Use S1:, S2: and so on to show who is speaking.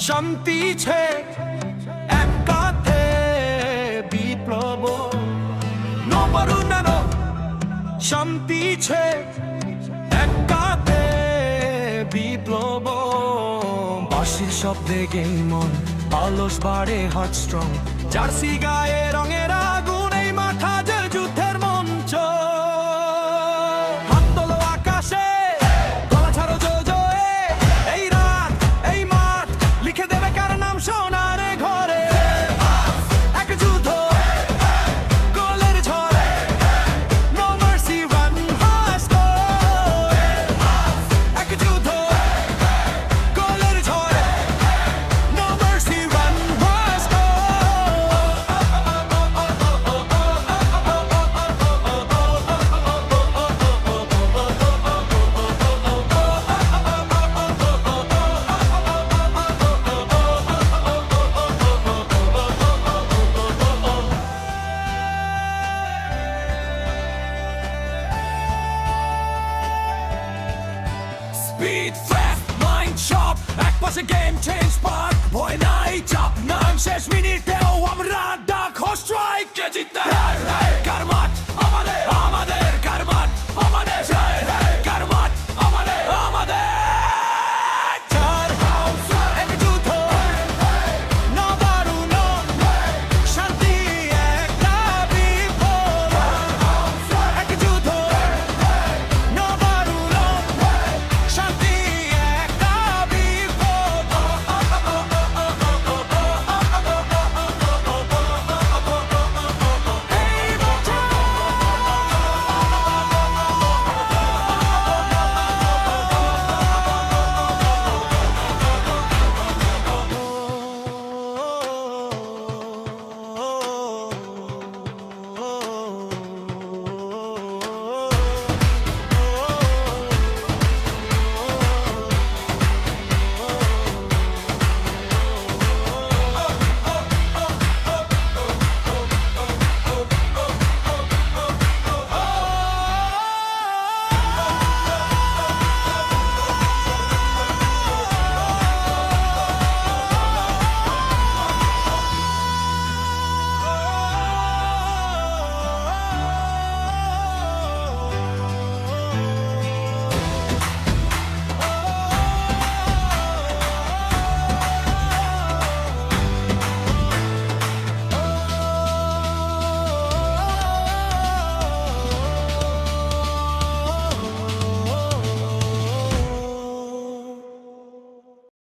S1: শান্তিছে এক কাঁধে বিপ্লব নবরুণানো শান্তিছে এক কাঁধে বিপ্লব বাঁশির শব্দে গেই মন অলস বাড়ে হার্ট স্ট্রং জার্সি গায়ে রঙের আগুন এই মাঠা যে যুদ্ধের মঞ্চ হাত তোলো আকাশে গলা ছাড়ো জোরে এই রাত এই মাঠ লিখে দেবে কার নাম সোনার ঘরে এক যুদ্ধ গোলের ঝড়ে নো মার্সি রান ফাস্ট এক যুদ্ধ গোলের ঝড়ে no mercy run fast Speed, fast, mind sharp একপাশে গেম চেঞ্জ পার্ক ভয় নাই চাপ নাম শেষ মিনিটেও আমরা ডাক হো স্ট্রাইক কে জিততে কার মাঠ আমাদের